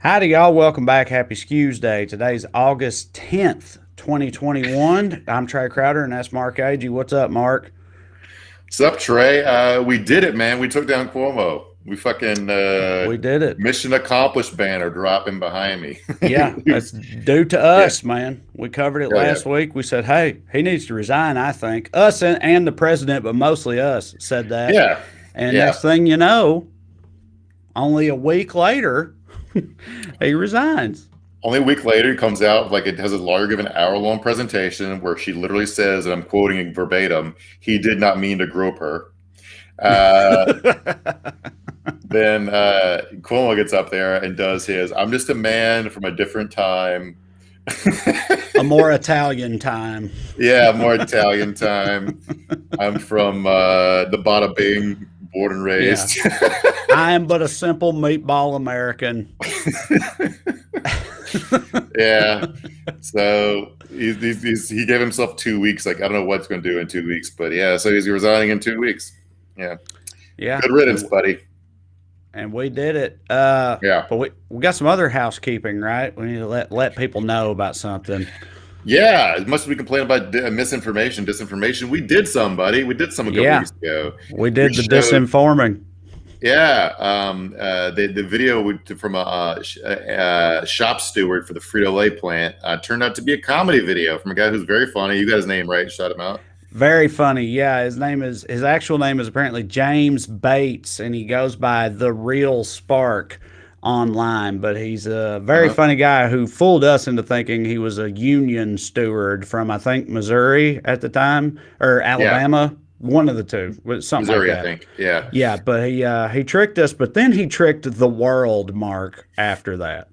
Howdy, y'all. Welcome back. Happy Skews Day. Today's August 10th, 2021. I'm Trey Crowder, and that's Mark Agee. What's up, Mark? What's up, Trey? We did it, man. We took down Cuomo. We fucking We did it. mission accomplished banner dropping behind me. Yeah, that's due to Yeah, us, man. We covered it hell yeah, last week. We said, hey, he needs to resign, I think. Us and the president, but mostly us, said that. yeah, And yeah. next thing you know, only a week later, he resigns. Only a week later, he comes out like it has a lawyer give an hour-long presentation where she literally says, and I'm quoting verbatim, he did not mean to grope her. Uh, then Cuomo gets up there and does his, I'm just a man from a different time. A more Italian time. Yeah, more Italian time. I'm from the Bada Bing, born and Yeah. raised. I am but a simple meatball American. Yeah. So he gave himself 2 weeks. Like, I don't know what's going to do in 2 weeks, but yeah, so he's resigning in 2 weeks. Yeah. Yeah. Good riddance, buddy. And we did it. Yeah. But we got some other housekeeping, right? We need to let people know about something. Yeah. As much as we complain about misinformation, disinformation, we did some, buddy. We did some a couple weeks ago. We did the showed, disinforming. Yeah. The video from a shop steward for the Frito-Lay plant turned out to be a comedy video from a guy who's very funny. You got his name right. Shout him out. Very funny. Yeah, his actual name is apparently James Bates, and he goes by The Real Spark online. But he's a very funny guy who fooled us into thinking he was a union steward from, I think, Missouri at the time, or Alabama. One of the two, something Missouri, like that. I think. Yeah. Yeah, but he tricked us, but then he tricked the world, Mark, after that.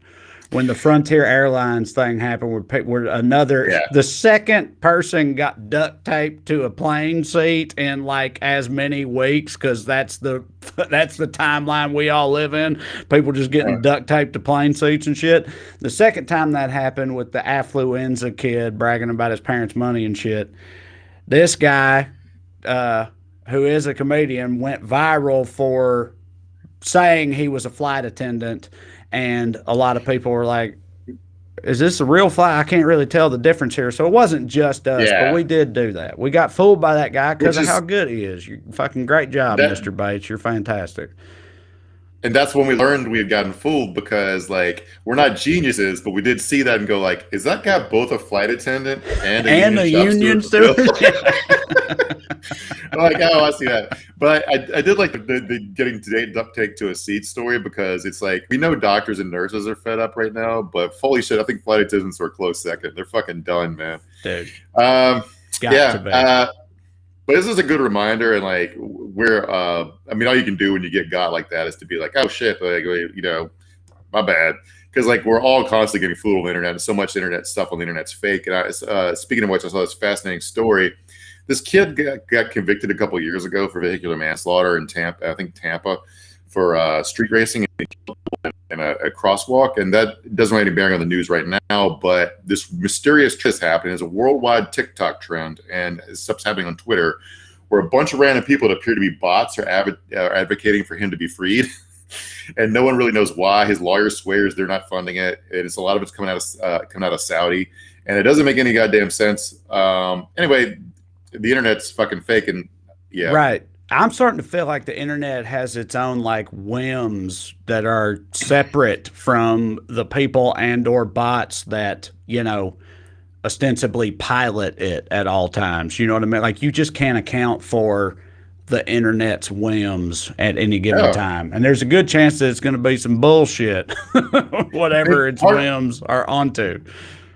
When the Frontier Airlines thing happened, the second person got duct taped to a plane seat in like as many weeks, because that's the timeline we all live in. People just getting duct taped to plane seats and shit. The second time that happened with the affluenza kid bragging about his parents' money and shit, this guy, who is a comedian, went viral for saying he was a flight attendant. And a lot of people were like, is this a real flight? I can't really tell the difference here. So it wasn't just us, but we did do that. We got fooled by that guy because of how good he is. You fucking great job, Mr. Bates. You're fantastic. And that's when we learned we had gotten fooled, because like we're not geniuses, but we did see that and go like, is that guy both a flight attendant and a union steward? Like, oh, I see that. But I did like the getting duct tape to a seat story, because it's like, we know doctors and nurses are fed up right now, but holy shit, I think flight attendants are a close second. They're fucking done, man. Dude. To be. But this is a good reminder, and like I mean, all you can do when you get got like that is to be like, oh shit, like, my bad, because like we're all constantly getting fooled on the internet, and so much internet stuff on the internet's fake. And speaking of which, I saw this fascinating story. This kid got convicted a couple of years ago for vehicular manslaughter in Tampa, for street racing in a crosswalk, and that doesn't have any bearing on the news right now. But this mysterious trend is happening. It's a worldwide TikTok trend, and stuff's happening on Twitter, where a bunch of random people that appear to be bots are advocating for him to be freed. And no one really knows why. His lawyer swears they're not funding it, and a lot of it's coming out of Saudi, and it doesn't make any goddamn sense. Anyway, the internet's fucking fake, and yeah, right. I'm starting to feel like the internet has its own like whims that are separate from the people and or bots that, ostensibly pilot it at all times. You know what I mean? Like, you just can't account for the internet's whims at any given time. And there's a good chance that it's going to be some bullshit, whatever its whims are onto.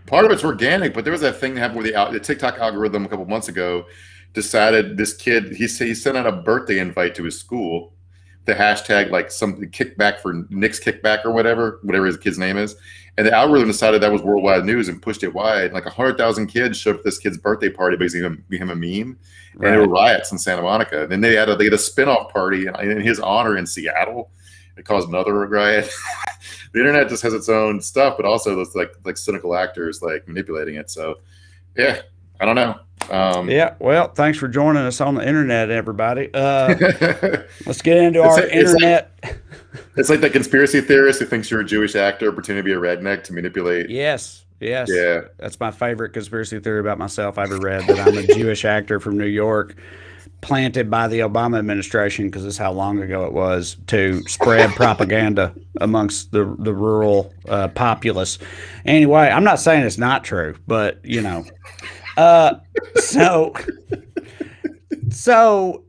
Part of it's organic, but there was that thing that happened where the TikTok algorithm a couple months ago decided this kid, he sent out a birthday invite to his school, the hashtag like some kickback for Nick's kickback or whatever his kid's name is. And the algorithm decided that was worldwide news and pushed it wide. Like 100,000 kids showed up at this kid's birthday party, basically became a meme. Right. And there were riots in Santa Monica. And then they had a spinoff party in his honor in Seattle. It caused another riot. The internet just has its own stuff, but also those like cynical actors like manipulating it. So yeah, I don't know. Yeah, well, thanks for joining us on the internet, everybody. Let's get into our internet. It's like that conspiracy theorist who thinks you're a Jewish actor pretending to be a redneck to manipulate. Yes. Yeah. That's my favorite conspiracy theory about myself I ever read, that I'm a Jewish actor from New York, planted by the Obama administration, because this is how long ago it was, to spread propaganda amongst the rural populace. Anyway, I'm not saying it's not true, but So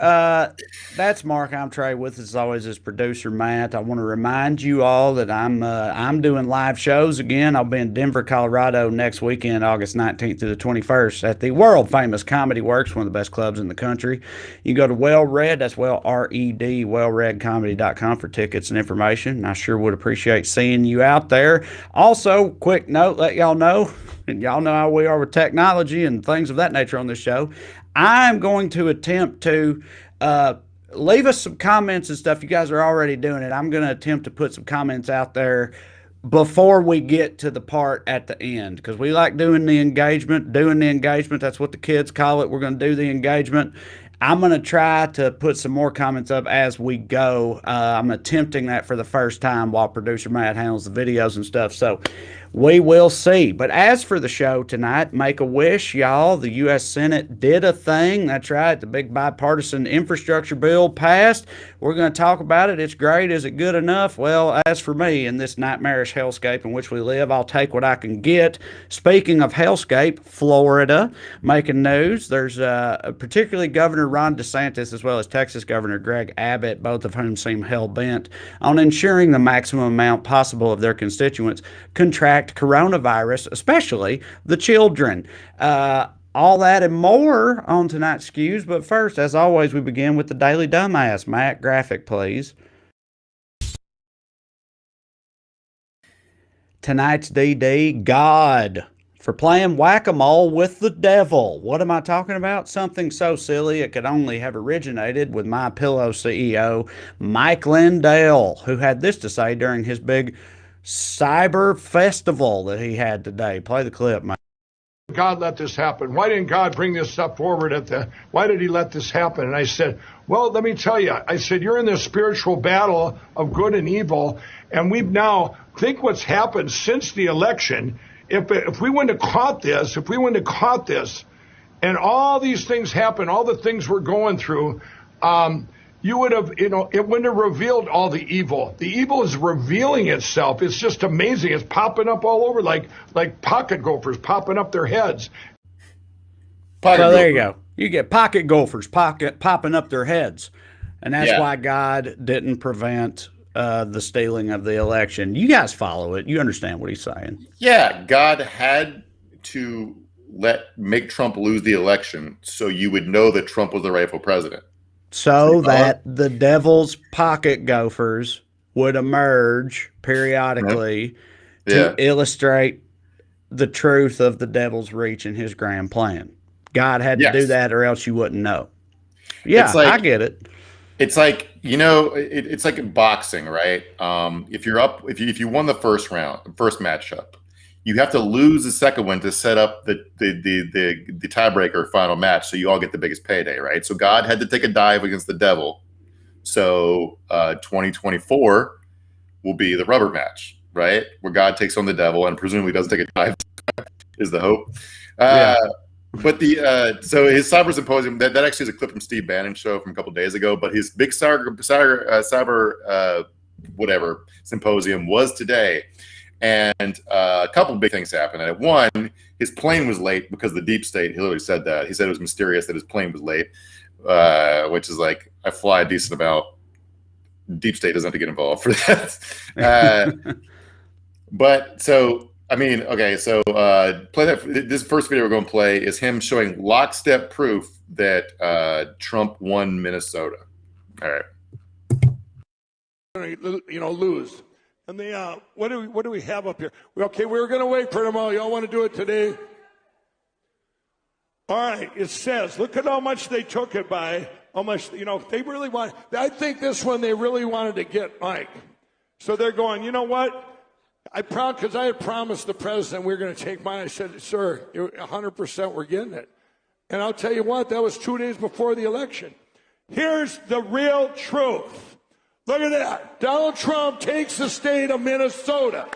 that's Mark. I'm Trey. With us as always is producer Matt. I want to remind you all that I'm doing live shows again. I'll be in Denver, Colorado next weekend, August 19th through the 21st, at the world famous Comedy Works, one of the best clubs in the country. You can go to Well Red, that's Well-R-E-D, wellredcomedy.com for tickets and information. I sure would appreciate seeing you out there. Also, quick note, let y'all know, and y'all know how we are with technology and things of that nature on this show. I'm going to attempt to leave us some comments and stuff. You guys are already doing it. I'm going to attempt to put some comments out there before we get to the part at the end, because we like doing the engagement. That's what the kids call it. We're going to do the engagement. I'm going to try to put some more comments up as we go. I'm attempting that for the first time while producer Matt handles the videos and stuff. So we will see. But as for the show tonight, make a wish, y'all. The U.S. Senate did a thing. That's right. The big bipartisan infrastructure bill passed. We're going to talk about it. It's great. Is it good enough? Well, as for me, in this nightmarish hellscape in which we live, I'll take what I can get. Speaking of hellscape, Florida making news. There's particularly Governor Ron DeSantis, as well as Texas Governor Greg Abbott, both of whom seem hell-bent on ensuring the maximum amount possible of their constituents contract coronavirus, especially the children. All that and more on tonight's Skews. But first, as always, we begin with the Daily Dumbass. Matt, graphic, please. Tonight's DD, God for playing whack-a-mole with the devil. What am I talking about? Something so silly it could only have originated with My Pillow CEO Mike Lindell, who had this to say during his big cyber festival that he had today. Play the clip, Mike. God let this happen? Why didn't God bring this stuff forward why did he let this happen? And I said, well, let me tell you, I said, you're in this spiritual battle of good and evil. And we've now, think what's happened since the election. If we wouldn't have caught this, and all these things happen, all the things we're going through, you would have, it wouldn't have revealed all the evil. The evil is revealing itself. It's just amazing. It's popping up all over like pocket gophers popping up their heads. So there you go. You get pocket gophers popping up their heads. And that's why God didn't prevent the stealing of the election. You guys follow it. You understand what he's saying. Yeah, God had to make Trump lose the election so you would know that Trump was the rightful president. So that the devil's pocket gophers would emerge periodically to illustrate the truth of the devil's reach in his grand plan. God had to do that, or else you wouldn't know. Yeah, I get it. It's like, it's like in boxing, right? If you won the first matchup, you have to lose the second one to set up the tiebreaker final match, so you all get the biggest payday, right? So God had to take a dive against the devil. So 2024 will be the rubber match, right? Where God takes on the devil and presumably doesn't take a dive, is the hope. But so his cyber symposium, that actually is a clip from Steve Bannon's show from a couple of days ago, but his big cyber whatever symposium was today. And a couple of big things happened. And one, his plane was late because of the deep state. He literally said that. He said it was mysterious that his plane was late, which is like, I fly a decent amount. Deep state doesn't have to get involved for that. But so, I mean, okay, so play that. This first video we're going to play is him showing lockstep proof that Trump won Minnesota. All right. Lose. And what do we have up here? Okay, we were going to wait for them all. Y'all want to do it today? All right, it says, look at how much they took it by. How much, they really want. I think this one they really wanted to get Mike. So they're going, you know what? Because I had promised the president we were going to take mine. I said, sir, 100% we're getting it. And I'll tell you what, that was 2 days before the election. Here's the real truth. Look at that. Donald Trump takes the state of Minnesota.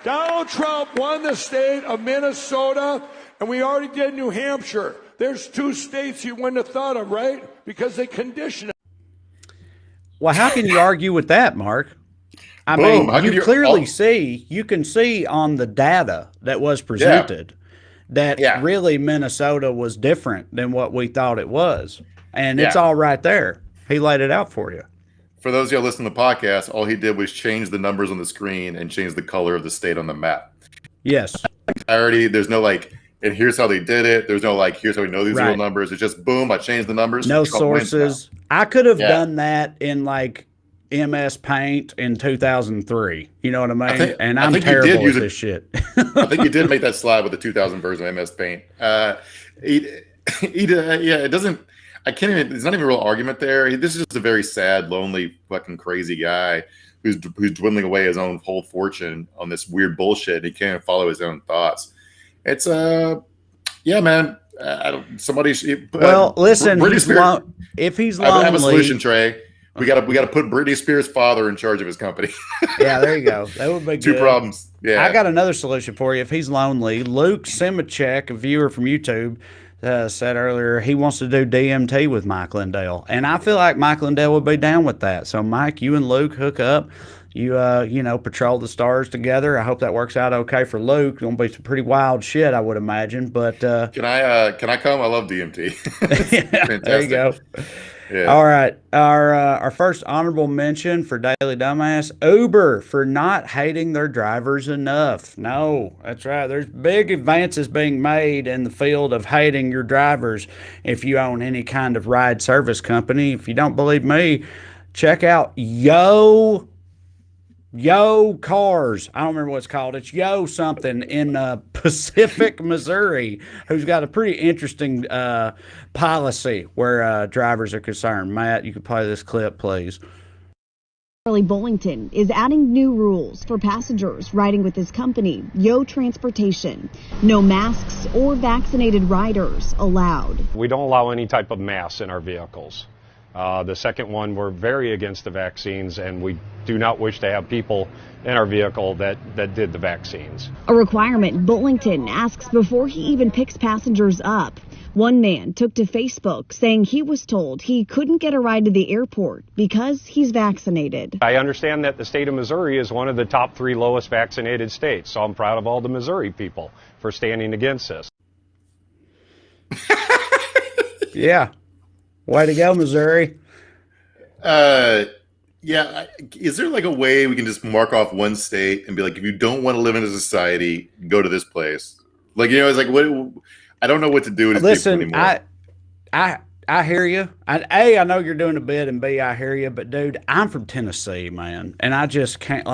Donald Trump won the state of Minnesota, and we already did New Hampshire. There's 2 states you wouldn't have thought of, right? Because they condition it. Well, how can you argue with that, Mark? I mean, you clearly see, you can see on the data that was presented that really Minnesota was different than what we thought it was. And it's all right there. He laid it out for you. For those of you who listen to the podcast, all he did was change the numbers on the screen and change the color of the state on the map. Yes. Clarity. There's no like, and here's how they did it. There's no like, here's how we know these real numbers. It's just boom, I changed the numbers. No sources. I could have done that in like MS Paint in 2003. You know what I mean? I'm terrible at this shit. I think you did make that slide with the 2000 version of MS Paint. It doesn't. I can't even. There's not even a real argument there. This is just a very sad, lonely, fucking crazy guy who's dwindling away his own whole fortune on this weird bullshit. He can't follow his own thoughts. It's man. Somebody. Listen. If he's lonely, I have a solution, Trey. We got to put Britney Spears' father in charge of his company. Yeah, there you go. That would be good. 2 problems. Yeah, I got another solution for you. If he's lonely, Luke Simachek, a viewer from YouTube, said earlier he wants to do DMT with Mike Lindell, and I feel like Mike Lindell would be down with that. So, Mike, you and Luke hook up. You patrol the stars together. I hope that works out okay for Luke. It's gonna be some pretty wild shit, I would imagine. But can I come? I love DMT. Yeah, there you go. Yeah. All right, our first honorable mention for Daily Dumbass: Uber for not hating their drivers enough. No, that's right. There's big advances being made in the field of hating your drivers if you own any kind of ride service company. If you don't believe me, check out Yo Cars. I don't remember what it's called. It's Yo something in Pacific, Missouri, who's got a pretty interesting policy where drivers are concerned. Matt, you can play this clip, please. Charlie Bullington is adding new rules for passengers riding with his company, Yo Transportation. No masks or vaccinated riders allowed. We don't allow any type of masks in our vehicles. The second one, we're very against the vaccines, and we do not wish to have people in our vehicle that did the vaccines. A requirement Bullington asks before he even picks passengers up. One man took to Facebook saying he was told he couldn't get a ride to the airport because he's vaccinated. I understand that the state of Missouri is one of the top 3 lowest vaccinated states, so I'm proud of all the Missouri people for standing against this. Yeah. Way to go, Missouri. Is there like a way we can just mark off one state and be like, if you don't want to live in a society, go to this place? Like, it's like, what? I don't know what to do with these people anymore. I hear you. I know you're doing a bit, and B, I hear you. But dude, I'm from Tennessee, man, and I just can't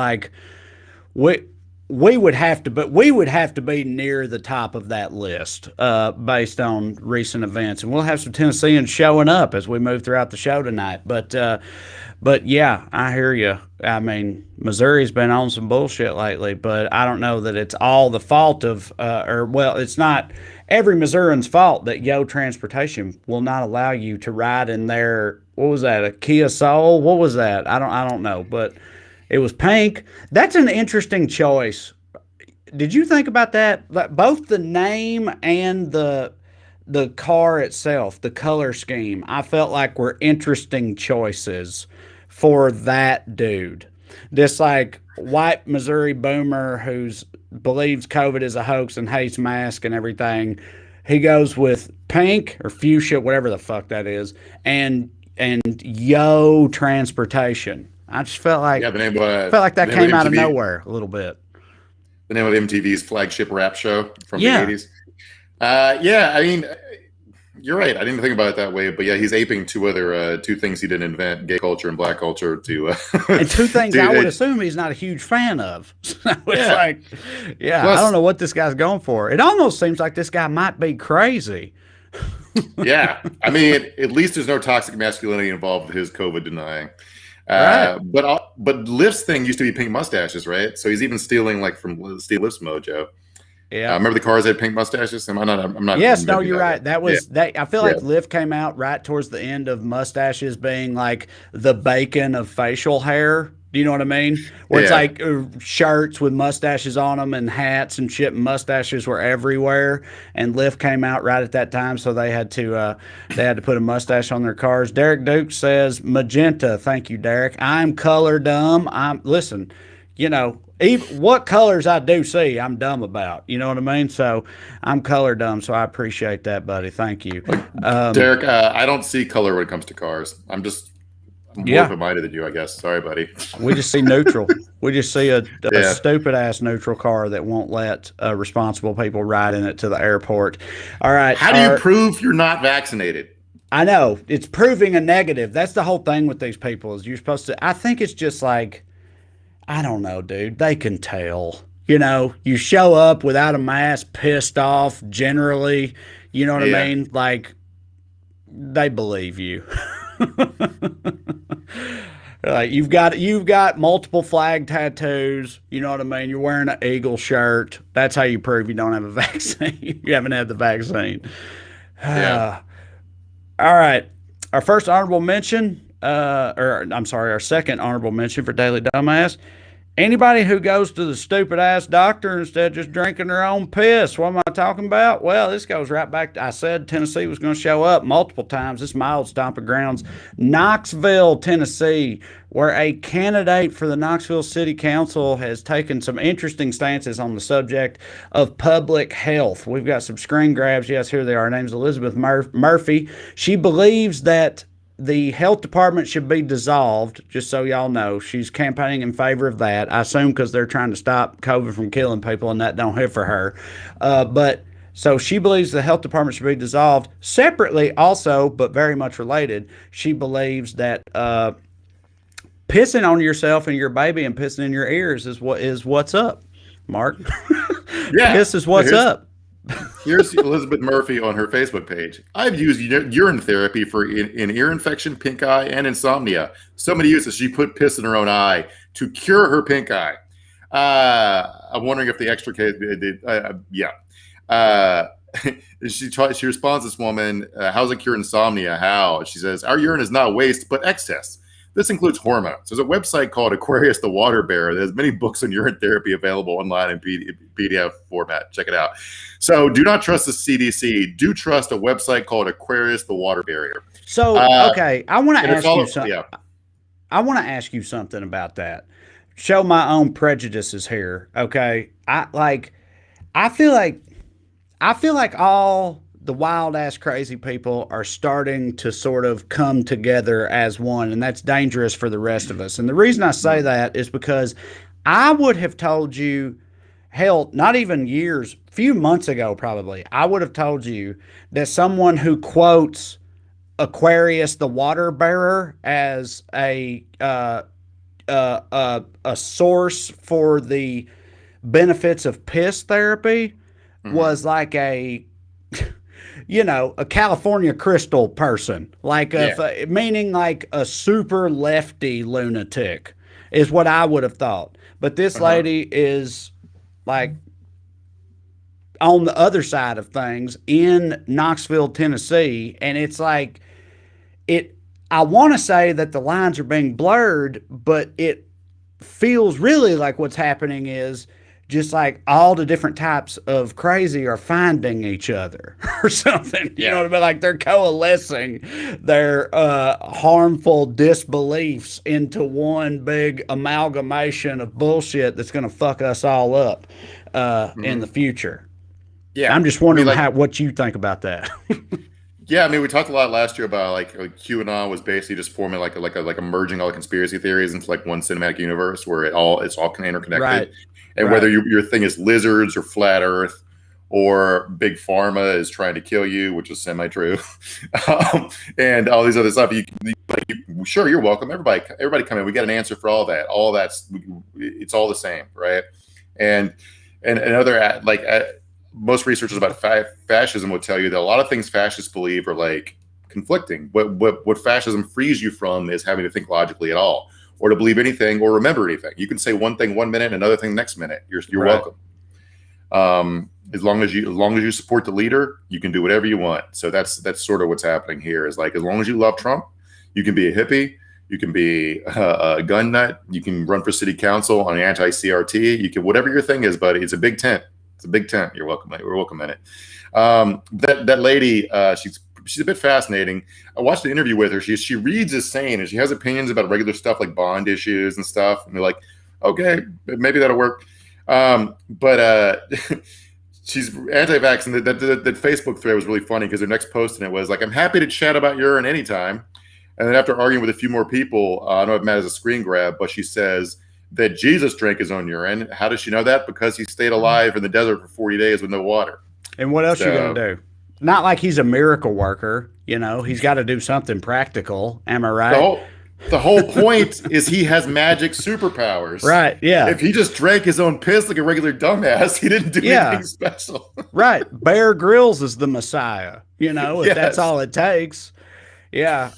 we would have to be near the top of that list based on recent events, and we'll have some Tennesseans showing up as we move throughout the show tonight. But yeah, I hear you. I mean, Missouri's been on some bullshit lately, but I don't know that it's all the fault of, it's not every Missourian's fault that Yo Transportation will not allow you to ride in their, what was that, a Kia Soul? What was that? I don't know, but it was pink. That's an interesting choice. Did you think about that? Like, both the name and the car itself, the color scheme, I felt like were interesting choices for that dude. This like white Missouri boomer who's believes COVID is a hoax and hates masks and everything. He goes with pink or fuchsia, whatever the fuck that is, and Yo Transportation. I just felt like that came out of nowhere a little bit. The name of MTV's flagship rap show from the 80s. I mean, you're right. I didn't think about it that way, but yeah, he's aping two things he didn't invent: gay culture and black culture. And 2 things I would assume he's not a huge fan of. So it's Plus, I don't know what this guy's going for. It almost seems like this guy might be crazy. Yeah, I mean, at least there's no toxic masculinity involved with his COVID denying. Right. But Lyft's thing used to be pink mustaches, right? So he's even stealing like from Steve Lyft's mojo. Yeah. Remember the cars that had pink mustaches? I'm not. Yes, no, you're right. That was that. I feel like Yeah. Lyft came out right towards the end of mustaches being like the bacon of facial hair. Do you know what I mean? Where it's like shirts with mustaches on them and hats and shit. And mustaches were everywhere. And Lyft came out right at that time, so they had to put a mustache on their cars. Derek Duke says magenta. Thank you, Derek. I'm color dumb. Listen. You know, even what colors I do see, I'm dumb about. You know what I mean? So I'm color dumb. So I appreciate that, buddy. Thank you, Derek. I don't see color when it comes to cars. I'm more open-minded than you, I guess. Sorry, buddy. We just see neutral. We just see a stupid ass neutral car that won't let responsible people ride in it to the airport. All right. How do you prove you're not vaccinated? I know it's proving a negative. That's the whole thing with these people. Is you're supposed to. I think it's just like. I don't know, dude. They can tell. You know, you show up without a mask, pissed off, generally. You know what I mean? Like, they believe you. Like, you've got multiple flag tattoos. You know what I mean? You're wearing an Eagle shirt. That's how you prove you don't have a vaccine. You haven't had the vaccine. Yeah. All right. Our first honorable mention. Our second honorable mention for Daily Dumbass. Anybody who goes to the stupid ass doctor instead of just drinking their own piss. What am I talking about? Well, this goes right back to, I said Tennessee was going to show up multiple times. This is my old stomping grounds. Knoxville, Tennessee, where a candidate for the Knoxville City Council has taken some interesting stances on the subject of public health. We've got some screen grabs. Yes, here they are. Her name's Elizabeth Murphy. She believes that the health department should be dissolved, just so y'all know. She's campaigning in favor of that. I assume because they're trying to stop COVID from killing people, and that don't hit for her. So she believes the health department should be dissolved. Separately, also, but very much related, she believes that pissing on yourself and your baby and pissing in your ears is what's up, Mark. Yeah, this is what's up. Here's Elizabeth Murphy on her Facebook page. I've used urine therapy for an ear infection, pink eye, and insomnia. Somebody uses she put piss in her own eye to cure her pink eye. I'm wondering if the extra case did. She responds to this woman, how's it cure insomnia? How? She says, our urine is not waste, but excess. This includes hormones. There's a website called Aquarius the Water Bearer. There's many books on urine therapy available online in PDF format. Check it out. So do not trust the CDC. Do trust a website called Aquarius the Water Bearer. So, okay, I want to ask you something. Yeah. I want to ask you something about that. Show my own prejudices here, okay? I feel like all the wild ass crazy people are starting to sort of come together as one, and that's dangerous for the rest of us. And the reason I say that is because I would have told you, hell, not even years, few months ago probably, I would have told you that someone who quotes Aquarius the Water Bearer as a source for the benefits of piss therapy was like a California crystal person, meaning like a super lefty lunatic is what I would have thought. But this lady is like on the other side of things in Knoxville, Tennessee. And it's like, I want to say that the lines are being blurred, but it feels really like what's happening is just like all the different types of crazy are finding each other or something. You know what I mean? Like they're coalescing their harmful disbeliefs into one big amalgamation of bullshit that's going to fuck us all up in the future. Yeah, I'm just wondering what you think about that. Yeah, I mean, we talked a lot last year about like QAnon was basically just forming like a merging all the conspiracy theories into like one cinematic universe where it's all interconnected. Right. And whether your thing is lizards or flat Earth or big pharma is trying to kill you, which is semi-true, and all these other stuff, sure, you're welcome. Everybody come in. We got an answer for all that. All that's it's all the same, right? And another most researchers about fascism will tell you that a lot of things fascists believe are like conflicting. What fascism frees you from is having to think logically at all, or to believe anything or remember anything. You can say one thing one minute, another thing next minute. You're welcome. As long as you support the leader, you can do whatever you want. So that's sort of what's happening here. Is like, as long as you love Trump, you can be a hippie, you can be a gun nut, you can run for city council on anti-CRT, you can, whatever your thing is, buddy. It's a big tent. It's a big tent. You're welcome. We're welcome in it. That lady, she's a bit fascinating. I watched an interview with her. She reads as sane, and she has opinions about regular stuff like bond issues and stuff. And they're like, okay, maybe that'll work. But she's anti-vax, and that Facebook thread was really funny because her next post in it was like, I'm happy to chat about urine anytime. And then after arguing with a few more people, I know I've met as a screen grab, but she says that Jesus drank his own urine. How does she know that? Because he stayed alive in the desert for 40 days with no water. And what else are you going to do? Not like he's a miracle worker. You know, he's got to do something practical. Am I right? The whole point is he has magic superpowers. Right, yeah. If he just drank his own piss like a regular dumbass, he didn't do anything special. Right. Bear Grylls is the Messiah, you know, if that's all it takes. Yeah.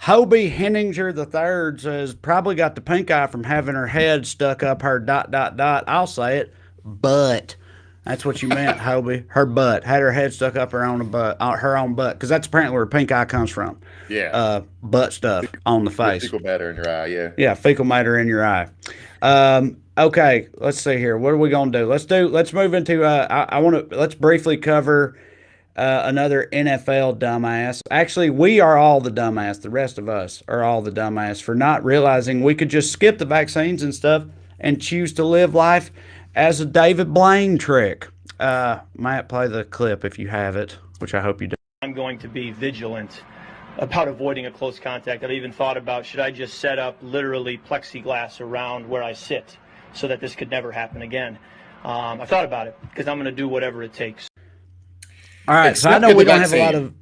Hobie Henninger III says, probably got the pink eye from having her head stuck up her ... I'll say it, butt. That's what you meant, Hobie. Her butt. Had her head stuck up her own butt, because that's apparently where pink eye comes from. Yeah. Butt stuff on the face. Fecal matter in your eye, yeah. Yeah, fecal matter in your eye. Okay, let's see here. What are we gonna do? Let's move into let's briefly cover another NFL dumbass. Actually, we are all the dumbass. The rest of us are all the dumbass for not realizing we could just skip the vaccines and stuff and choose to live life as a David Blaine trick. Matt, play the clip if you have it, which I hope you do. I'm going to be vigilant about avoiding a close contact. I've even thought about, should I just set up literally plexiglass around where I sit so that this could never happen again? I've thought about it because I'm going to do whatever it takes. All right, so I know we don't have a lot of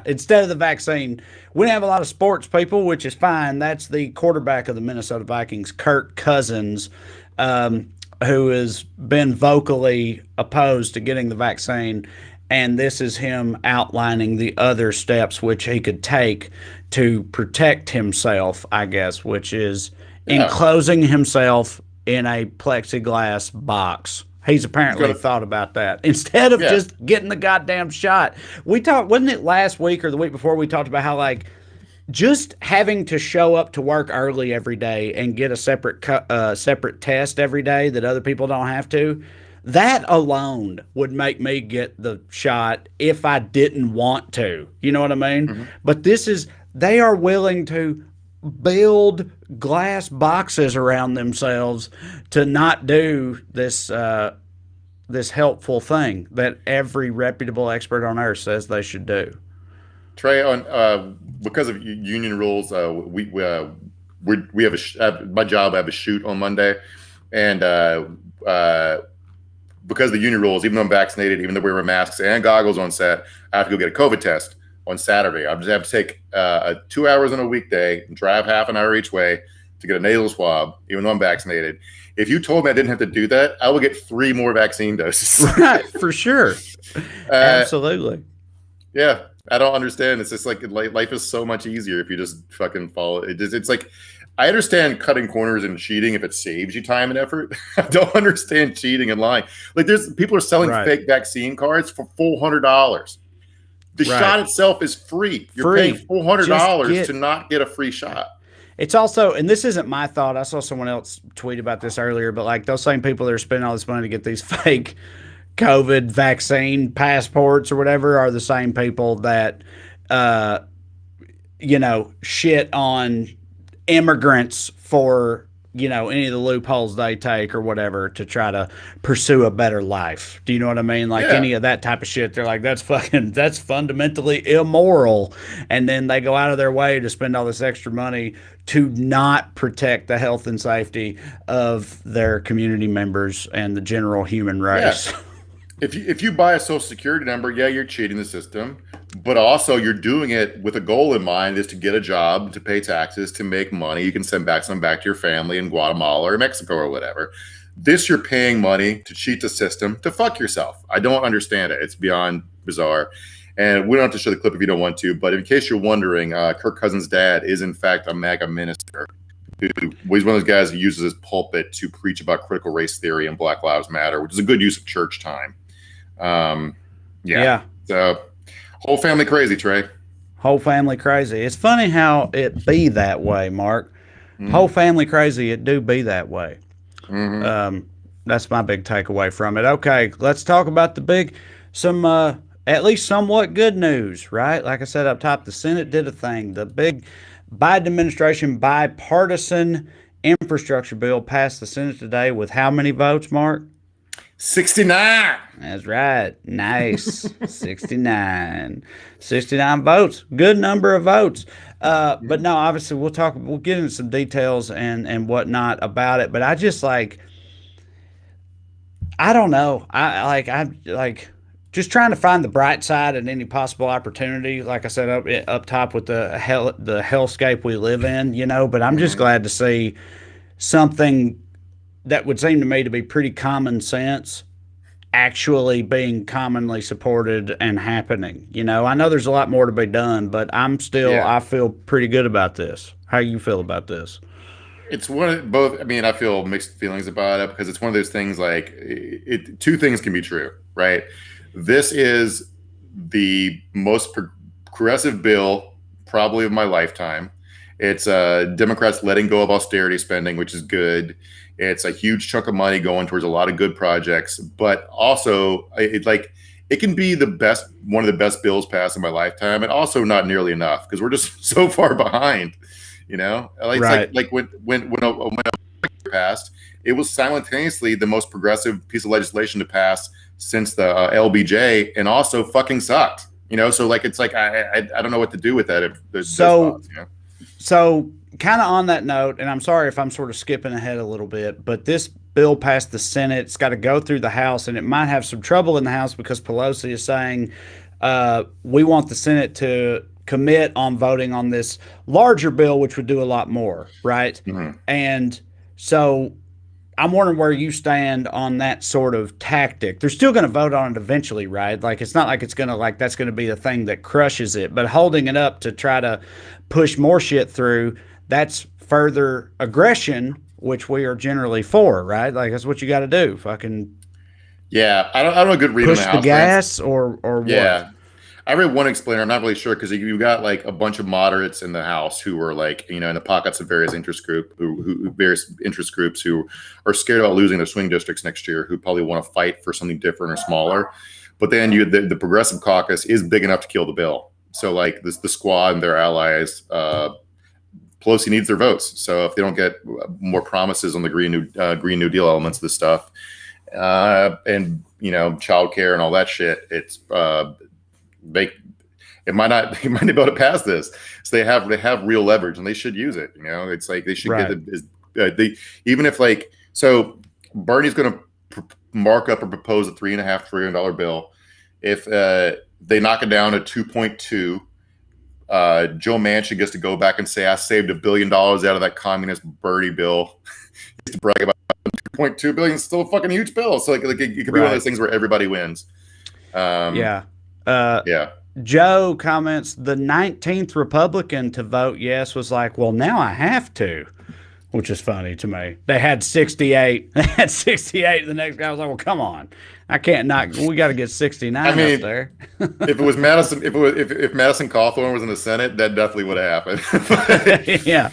instead of the vaccine, we don't have a lot of sports people, which is fine. That's the quarterback of the Minnesota Vikings, Kirk Cousins, who has been vocally opposed to getting the vaccine, and this is him outlining the other steps which he could take to protect himself, I guess, which is enclosing himself in a plexiglass box. He's apparently thought about that instead of just getting the goddamn shot. We talked, wasn't it last week or the week before, we talked about how, like, just having to show up to work early every day and get a separate test every day that other people don't have to, that alone would make me get the shot if I didn't want to. You know what I mean? Mm-hmm. But they are willing to build glass boxes around themselves to not do this helpful thing that every reputable expert on earth says they should do. Trey, on because of union rules, we have my job. I have a shoot on Monday, and because of the union rules, even though I'm vaccinated, even though we wear masks and goggles on set, I have to go get a COVID test on Saturday. I just have to take 2 hours on a weekday and drive half an hour each way to get a nasal swab, even though I'm vaccinated. If you told me I didn't have to do that, I would get 3 more vaccine doses. Right, for sure. Absolutely. Yeah, I don't understand. It's just like life is so much easier if you just fucking follow it. It's like, I understand cutting corners and cheating if it saves you time and effort. I don't understand cheating and lying. Like, people are selling fake vaccine cards for $400. The shot itself is free. You're paying $400 to not get a free shot. It's also, and this isn't my thought, I saw someone else tweet about this earlier, but like those same people that are spending all this money to get these fake COVID vaccine passports or whatever are the same people that, shit on immigrants for, any of the loopholes they take or whatever to try to pursue a better life. Do you know what I mean? Like any of that type of shit, they're like, that's fundamentally immoral. And then they go out of their way to spend all this extra money to not protect the health and safety of their community members and the general human race. Yeah. If you buy a social security number, you're cheating the system, but also you're doing it with a goal in mind, is to get a job, to pay taxes, to make money. You can send some back to your family in Guatemala or Mexico or whatever. This, you're paying money to cheat the system, to fuck yourself. I don't understand it. It's beyond bizarre. And we don't have to show the clip if you don't want to, but in case you're wondering, Kirk Cousins' dad is in fact a MAGA minister. he's one of those guys who uses his pulpit to preach about critical race theory and Black Lives Matter, which is a good use of church time. Yeah. So whole family crazy, Trey. Whole family crazy. It's funny how it be that way, Mark. Whole family crazy. It do be that way. That's my big takeaway from it. Okay, let's talk about some at least somewhat good news, right? Like I said up top, the Senate did a thing. The big Biden administration bipartisan infrastructure bill passed the Senate today with how many votes, Mark? 69. That's right. Nice. 69 votes. Good number of votes. But no, obviously we'll get into some details and whatnot about it. But I just I don't know. I just trying to find the bright side and any possible opportunity. Like I said up top with the hellscape we live in, but I'm just glad to see something that would seem to me to be pretty common sense actually being commonly supported and happening. I know there's a lot more to be done, but I feel pretty good about this. How you feel about this? It's both. I mean, I feel mixed feelings about it because it's one of those things two things can be true, right? This is the most progressive bill probably of my lifetime. It's Democrats letting go of austerity spending, which is good. It's a huge chunk of money going towards a lot of good projects, but also it can be one of the best bills passed in my lifetime, and also not nearly enough because we're just so far behind. It's like when Obamacare passed, it was simultaneously the most progressive piece of legislation to pass since the LBJ, and also fucking sucked. So I don't know what to do with that. If there's So kind of on that note, and I'm sorry if I'm sort of skipping ahead a little bit, but this bill passed the Senate. It's got to go through the House, and it might have some trouble in the House because Pelosi is saying we want the Senate to commit on voting on this larger bill, which would do a lot more, right? And so I'm wondering where you stand on that sort of tactic. They're still going to vote on it eventually, right? It's not like it's going to that's going to be the thing that crushes it, but holding it up to try to push more shit through, that's further aggression, which we are generally for, right? That's what you got to do. Fucking I don't know a good read push on the House. The gas or what? I read one explainer. I'm not really sure because you got a bunch of moderates in the House who are in the pockets of various interest groups who are scared about losing their swing districts next year, who probably want to fight for something different or smaller. But then the Progressive Caucus is big enough to kill the bill. So the Squad and their allies, Pelosi needs their votes. So if they don't get more promises on the Green New Deal elements of this stuff, and childcare and all that shit, it's it might not be able to pass this. So they have real leverage and they should use it. It's they should get even if so Bernie's going to mark up or propose a $3.5 trillion bill. If they knock it down to 2.2, Joe Manchin gets to go back and say, I saved $1 billion out of that communist Birdie bill. He to brag about 2.2 billion is still a fucking huge bill. So it could be one of those things where everybody wins. Joe comments, the 19th Republican to vote yes was well, now I have to, which is funny to me. They had 68. They had 68. The next guy was like, well, come on. I can't not. We got to get 69 up there. If it was Madison, if Madison Cawthorn was in the Senate, that definitely would have happened. yeah.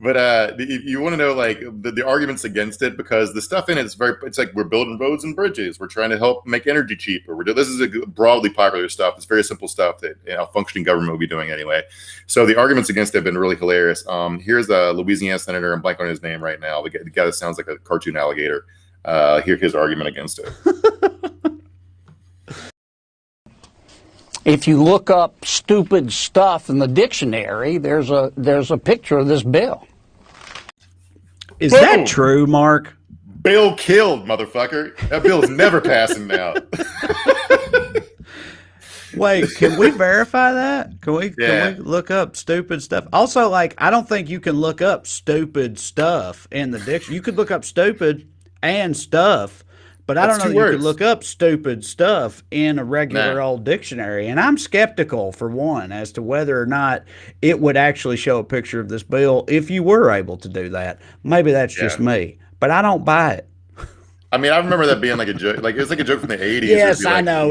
But you want to know the arguments against it, because the stuff in it is it's we're building roads and bridges. We're trying to help make energy cheaper. This is a broadly popular stuff. It's very simple stuff that a functioning government would be doing anyway. So the arguments against it have been really hilarious. Here's a Louisiana senator. I'm blanking on his name right now. The guy that sounds like a cartoon alligator. Here's his argument against it. If you look up stupid stuff in the dictionary, there's a picture of this bill. Is that true, Mark? Bill killed, motherfucker. That bill is never passing now. Wait, can we verify that? Can we look up stupid stuff? Also, I don't think you can look up stupid stuff in the dictionary. You could look up stupid and stuff, But I don't know that you could look up stupid stuff in a regular old dictionary. And I'm skeptical, for one, as to whether or not it would actually show a picture of this bill if you were able to do that. Maybe that's just me, but I don't buy it. I mean, I remember that being like a joke. Like, it's like a joke from the 80s. Yes, I know.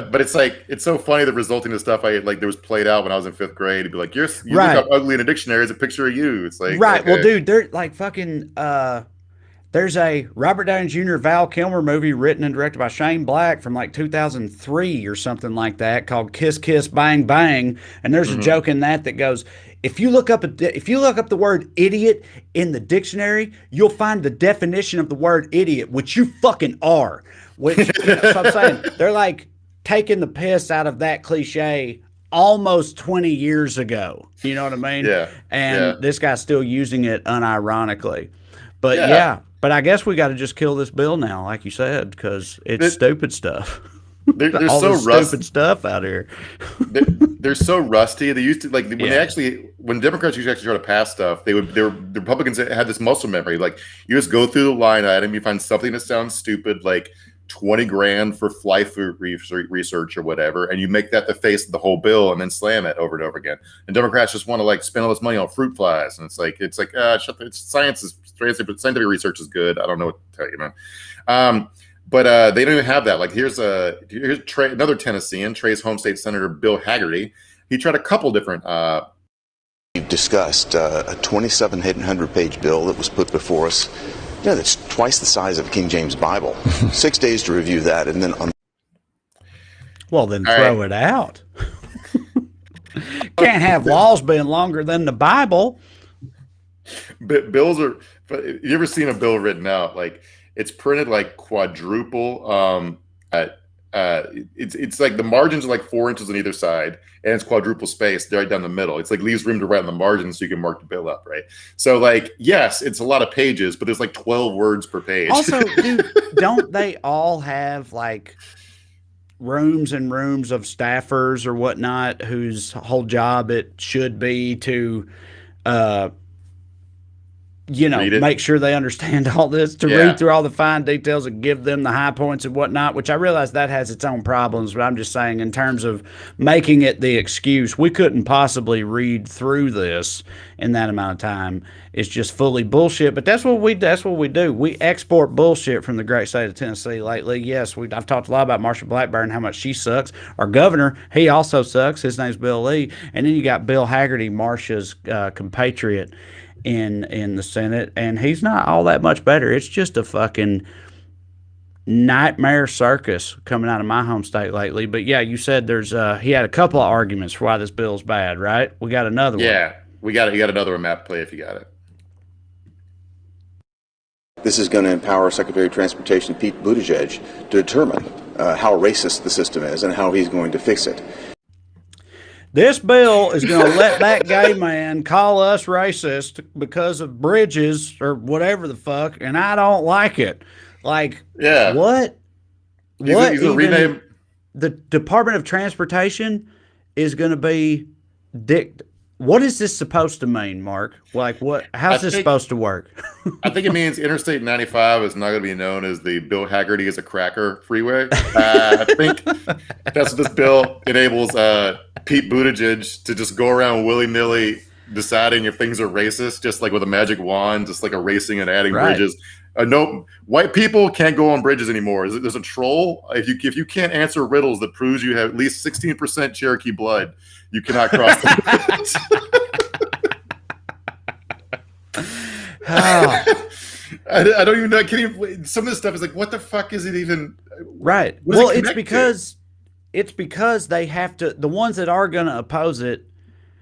But it's like, it's so funny that resulting to stuff that was played out when I was in 5th grade. It'd be like, you look up ugly in a dictionary, it's a picture of you. It's like, right. Okay. Well, dude, they're like fucking, there's a Robert Downey Jr. Val Kilmer movie written and directed by Shane Black from like 2003 or something like that called Kiss Kiss Bang Bang. And there's a joke in that goes, if you look up the word idiot in the dictionary, you'll find the definition of the word idiot, which you fucking are. Which so I'm saying they're like taking the piss out of that cliche almost 20 years ago. You know what I mean? Yeah. And this guy's still using it unironically. But but I guess we got to just kill this bill now, like you said, because it's stupid stuff. They're all so this stupid stuff out here. they're so rusty. They used to when Democrats used to actually try to pass stuff, the Republicans had this muscle memory. Like, you just go through the line item, you find something that sounds stupid, like 20 grand for fly food research or whatever, and you make that the face of the whole bill and then slam it over and over again. And Democrats just want to like spend all this money on fruit flies, and it's like scientific research is good. I don't know what to tell you, man. But they don't even have that. Like, here's another Tennessean, Trey's home state senator Bill Haggerty. He tried a couple different. We've discussed a 2,700-page bill that was put before us. Yeah, that's twice the size of a King James Bible. 6 days to review that, and then throw it out. Can't have laws being longer than the Bible. Bills are. You ever seen a bill written out? Like, it's printed like quadruple. It's like the margins are like 4 inches on either side, and it's quadruple spaced right down the middle. It's like leaves room to write on the margins so you can mark the bill up, right? So, like, yes, it's a lot of pages, but there's like 12 words per page. Also, dude, don't they all have like rooms and rooms of staffers or whatnot whose whole job it should be to make sure they understand all this, to read through all the fine details and give them the high points and whatnot, which I realize that has its own problems, but I'm just saying in terms of making it the excuse, we couldn't possibly read through this in that amount of time. It's just fully bullshit, but that's what we do. We export bullshit from the great state of Tennessee lately. Yes, I've talked a lot about Marsha Blackburn, how much she sucks. Our governor, he also sucks. His name's Bill Lee. And then you got Bill Haggerty, Marsha's compatriot, in the Senate, and he's not all that much better. It's just a fucking nightmare circus coming out of my home state lately. But yeah, you said there's he had a couple of arguments for why this bill's bad, right? We got another one. Yeah, you got another one, Matt. Play if you got it. This is going to empower Secretary of Transportation Pete Buttigieg to determine how racist the system is and how he's going to fix it. This bill is going to let that gay man call us racist because of bridges or whatever the fuck, and I don't like it. Like, what? Rename the Department of Transportation is going to be What is this supposed to mean, Mark? Like, how's this supposed to work? I think it means Interstate 95 is not going to be known as the Bill Haggerty is a cracker freeway. I think that's what this bill enables Pete Buttigieg to just go around willy-nilly deciding if things are racist, just like with a magic wand, just like erasing and adding bridges. No, white people can't go on bridges anymore. There's a troll. If you can't answer riddles that proves you have at least 16% Cherokee blood, you cannot cross the bridge. I don't even know. Some of this stuff is like, what the fuck is it even? Right. Well, it's because they have to. The ones that are going to oppose it,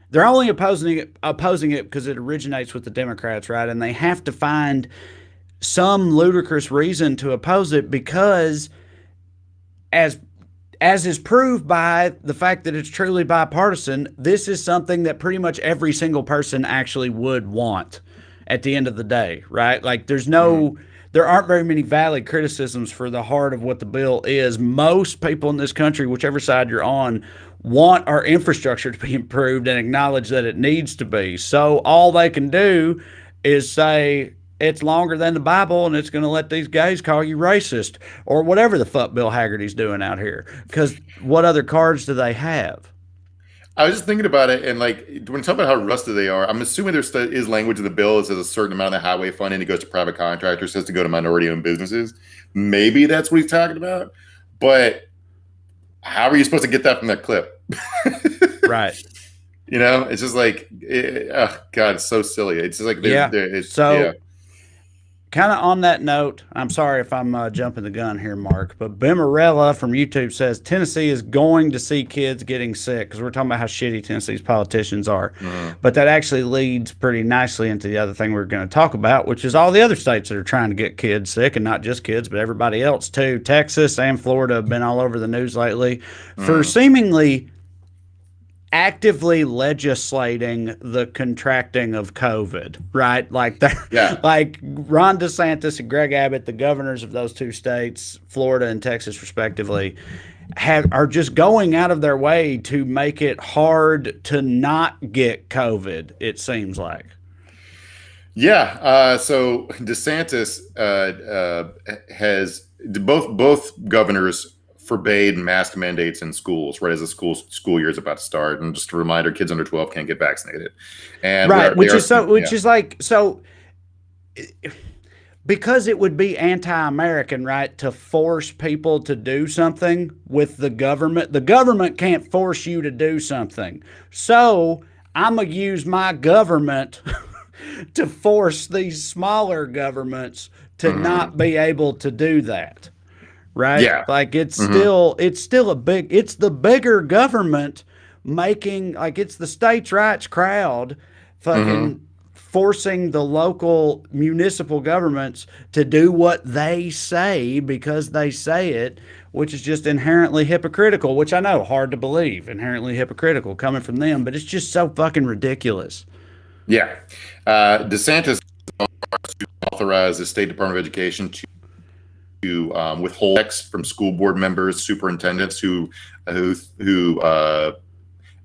they're only opposing it because it originates with the Democrats, right? And they have to find some ludicrous reason to oppose it because, as is proved by the fact that it's truly bipartisan, this is something that pretty much every single person actually would want at the end of the day, right? Like, there aren't very many valid criticisms for the heart of what the bill is. Most people in this country, whichever side you're on, want our infrastructure to be improved and acknowledge that it needs to be. So all they can do is say, it's longer than the Bible, and it's going to let these guys call you racist or whatever the fuck Bill Haggerty's doing out here. Because what other cards do they have? I was just thinking about it, and like when you talk about how rusted they are, I'm assuming there is language in the bill that says a certain amount of the highway funding that goes to private contractors, says to go to minority-owned businesses. Maybe that's what he's talking about, but how are you supposed to get that from that clip? Right. You know, it's just like, God, it's so silly. It's just like, kind of on that note, I'm sorry if I'm jumping the gun here, Mark, but Bimarella from YouTube says Tennessee is going to see kids getting sick, because we're talking about how shitty Tennessee's politicians are. But that actually leads pretty nicely into the other thing we're going to talk about, which is all the other states that are trying to get kids sick, and not just kids, but everybody else too. Texas and Florida have been all over the news lately for seemingly actively legislating the contracting of COVID, right? Like like Ron DeSantis and Greg Abbott, the governors of those two states, Florida and Texas respectively, are just going out of their way to make it hard to not get COVID, it seems like. Yeah. So DeSantis has both governors forbade mask mandates in schools right as the school year is about to start, and just a reminder, kids under 12 can't get vaccinated, and because it would be anti-American, right, to force people to do something with the government can't force you to do something, so I'm gonna use my government to force these smaller governments to not be able to do that. Right? Yeah. Like it's still it's the bigger government making, like, it's the states' rights crowd fucking forcing the local municipal governments to do what they say because they say it, which is just inherently hypocritical, which I know, hard to believe, inherently hypocritical coming from them, but it's just so fucking ridiculous. Yeah. DeSantis authorized the State Department of Education to withhold checks from school board members, superintendents who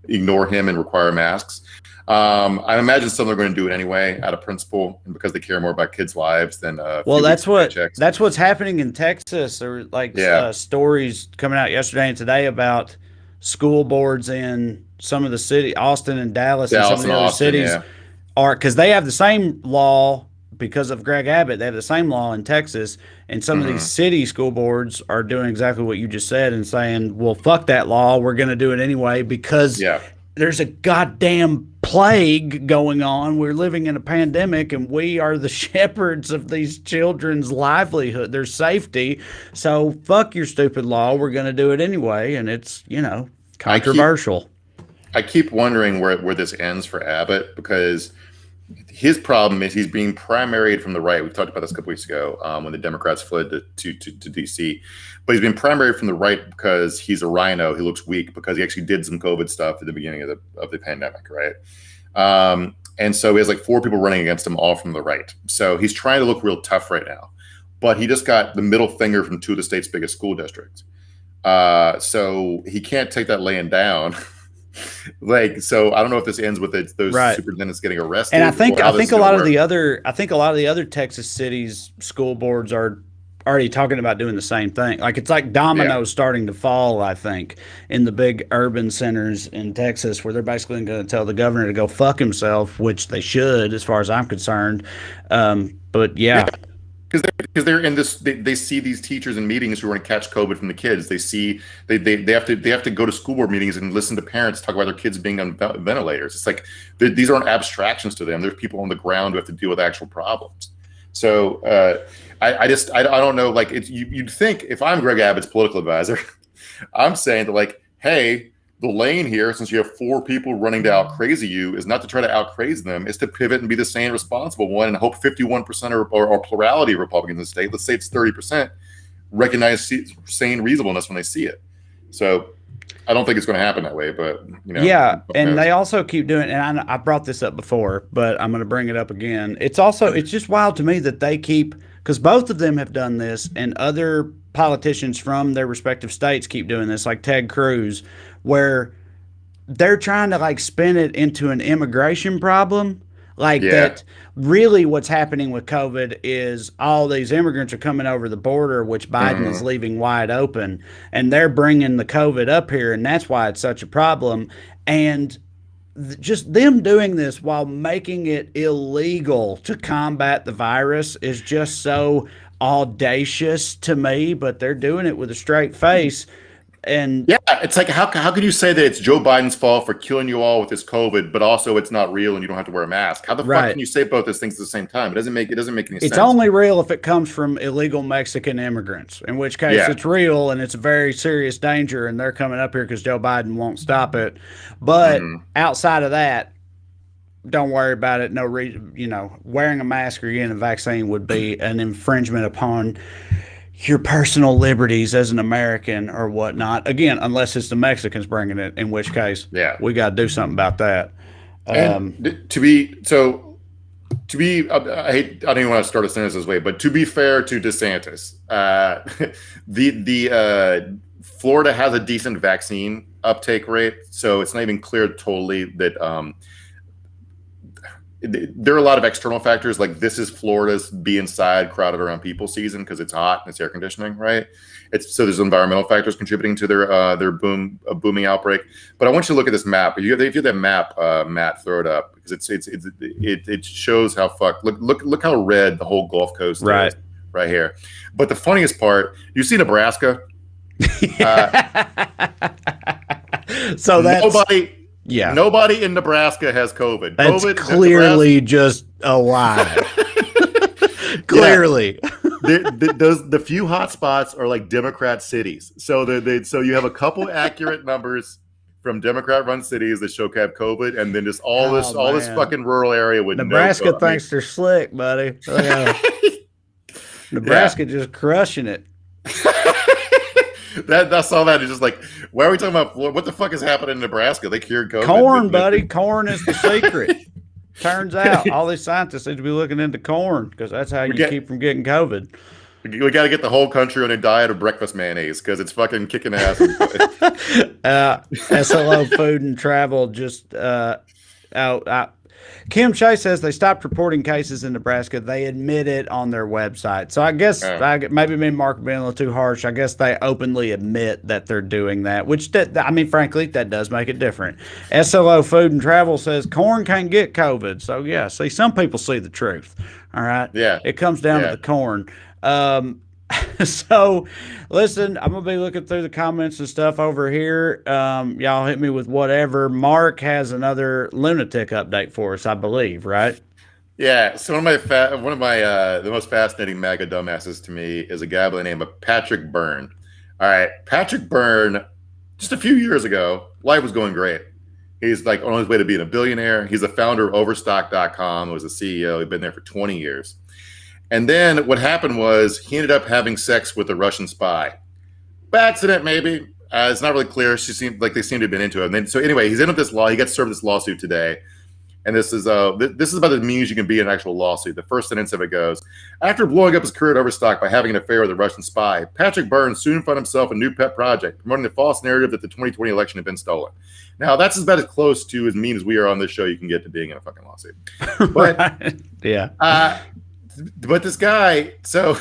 ignore him and require masks. I imagine some are going to do it anyway out of principle and because they care more about kids' lives than that's what's happening in Texas. There were stories coming out yesterday and today about school boards in some of the city, Austin and Dallas and some of the other cities are, because they have the same law. Because of Greg Abbott, they have the same law in Texas, and some of these city school boards are doing exactly what you just said and saying, well, fuck that law, we're going to do it anyway because there's a goddamn plague going on. We're living in a pandemic, and we are the shepherds of these children's livelihood, their safety. So fuck your stupid law, we're going to do it anyway, and it's, controversial. I keep wondering where this ends for Abbott, because his problem is he's being primaried from the right. We talked about this a couple weeks ago when the Democrats fled to D.C. But he's been primaried from the right because he's a rhino. He looks weak because he actually did some COVID stuff at the beginning of the pandemic, right? And so he has like 4 people running against him, all from the right. So he's trying to look real tough right now. But he just got the middle finger from 2 of the state's biggest school districts. So he can't take that laying down. So I don't know if this ends with those superintendents getting arrested. And I think a lot of the other Texas cities school boards are already talking about doing the same thing. Like, it's like dominoes starting to fall, I think, in the big urban centers in Texas, where they're basically going to tell the governor to go fuck himself, which they should, as far as I'm concerned. But because they're in this, they see these teachers in meetings who are going to catch COVID from the kids. They see they have to go to school board meetings and listen to parents talk about their kids being on ventilators. It's like these aren't abstractions to them. There's people on the ground who have to deal with actual problems. So I don't know. Like, you'd think if I'm Greg Abbott's political advisor, I'm saying that, like, hey, the lane here, since you have 4 people running to out-crazy you, is not to try to out-crazy them. It's to pivot and be the sane, responsible one, and hope 51% or plurality of Republicans in the state, let's say it's 30%, recognize sane reasonableness when they see it. So I don't think it's going to happen that way, but, Yeah, and they also keep doing, and I brought this up before, but I'm going to bring it up again. It's just wild to me that they keep, because both of them have done this, and other politicians from their respective states keep doing this, like Ted Cruz, where they're trying to, like, spin it into an immigration problem. Like that really what's happening with COVID is all these immigrants are coming over the border, which Biden is leaving wide open, and they're bringing the COVID up here, and that's why it's such a problem. And just them doing this while making it illegal to combat the virus is just so audacious to me, but they're doing it with a straight face. And yeah, it's like, how can you say that it's Joe Biden's fault for killing you all with this COVID, but also it's not real and you don't have to wear a mask? How the fuck can you say both those things at the same time? It doesn't make any sense. It's only real if it comes from illegal Mexican immigrants, in which case it's real and it's a very serious danger, and they're coming up here because Joe Biden won't stop it. But outside of that, don't worry about it. No reason, wearing a mask or getting a vaccine would be an infringement upon your personal liberties as an American or whatnot. Again, unless it's the Mexicans bringing it, in which case, we got to do something about that. I don't even want to start a sentence this way, but to be fair to DeSantis, Florida has a decent vaccine uptake rate, so it's not even clear totally that there are a lot of external factors, like this is Florida's be inside crowded around people season because it's hot and it's air conditioning, right? So there's environmental factors contributing to their booming outbreak. But I want you to look at this map. If you have that map, Matt, throw it up, because it shows how fucked. Look how red the whole Gulf Coast is right here. But the funniest part, you see Nebraska. So that's nobody in Nebraska has COVID. That's clearly just a lie. Clearly. The few hot spots are like Democrat cities. So so you have a couple accurate numbers from Democrat-run cities that show have COVID, and then just all this fucking rural area with Nebraska thinks they're slick, buddy. Nebraska just crushing it. I saw that. It's just like, why are we talking about what the fuck is happening in Nebraska? They cured COVID. Corn, buddy. Corn is the secret. Turns out all these scientists need to be looking into corn because that's how you keep from getting COVID. We got to get the whole country on a diet of breakfast mayonnaise because it's fucking kicking ass. SLO Food and Travel just Kim Chase says they stopped reporting cases in Nebraska. They admit it on their website. So I guess maybe me and Mark are being a little too harsh. I guess they openly admit that they're doing that, which, frankly, that does make it different. SLO Food and Travel says corn can't get COVID. So, yeah, see, some people see the truth. All right? Yeah. It comes down to the corn. So, listen, I'm going to be looking through the comments and stuff over here. Y'all hit me with whatever. Mark has another lunatic update for us, I believe, right? Yeah. So one of my the most fascinating MAGA dumbasses to me is a guy by the name of Patrick Byrne. All right. Patrick Byrne, just a few years ago, life was going great. He's like on his way to being a billionaire. He's the founder of Overstock.com. Was a CEO. He'd been there for 20 years. And then what happened was he ended up having sex with a Russian spy. By accident, maybe. It's not really clear. They seem to have been into it. And then, so anyway, he's in with this law. He gets served this lawsuit today. And this is about the means you can be in an actual lawsuit. The first sentence of it goes, after blowing up his career at Overstock by having an affair with a Russian spy, Patrick Byrne soon found himself a new pet project, promoting the false narrative that the 2020 election had been stolen. Now, that's about as close to as mean as we are on this show you can get to being in a fucking lawsuit. But, right. Yeah. But this guy, so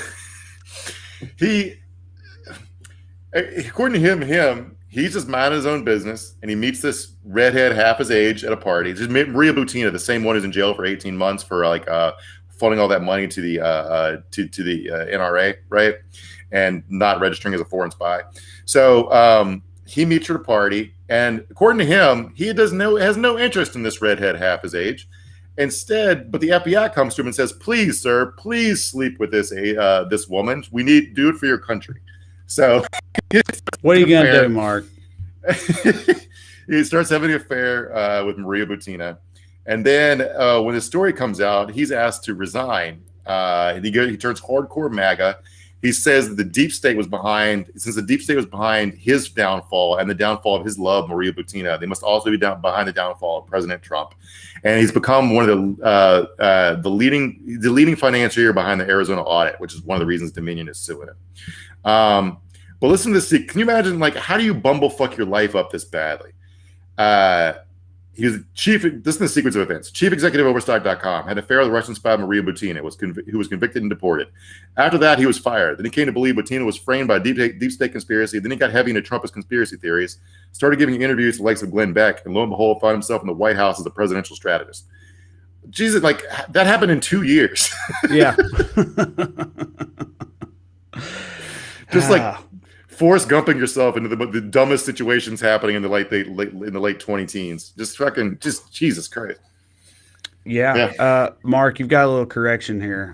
according to him, he's just minding his own business, and he meets this redhead half his age at a party. Just Maria Butina, the same one who's in jail for 18 months for funding all that money to the NRA, right, and not registering as a foreign spy. So he meets her at a party, and according to him, he has no interest in this redhead half his age. Instead, but the FBI comes to him and says, "Please, sir, please sleep with this woman. We need to do it for your country." So, what are you gonna do, Mark? He starts having an affair with Maria Butina, and then when the story comes out, he's asked to resign. He turns hardcore MAGA. He says that the deep state was behind his downfall and the downfall of his love, Maria Butina. They must also be behind the downfall of President Trump. And he's become one of the leading financier behind the Arizona audit, which is one of the reasons Dominion is suing him. But listen to this. Can you imagine, how do you bumblefuck your life up this badly? He was chief. This is the sequence of events. Chief executive of Overstock.com, had an affair with Russian spy Maria Butina, who was convicted and deported. After that, he was fired. Then he came to believe Butina was framed by a deep state conspiracy. Then he got heavy into Trumpist conspiracy theories, started giving interviews to the likes of Glenn Beck, and lo and behold, found himself in the White House as a presidential strategist. Jesus, like that happened in 2 years. Yeah. Just like Forrest Gumping yourself into the dumbest situations happening in the late 20 teens. Just Jesus Christ. Yeah. Mark, you've got a little correction here.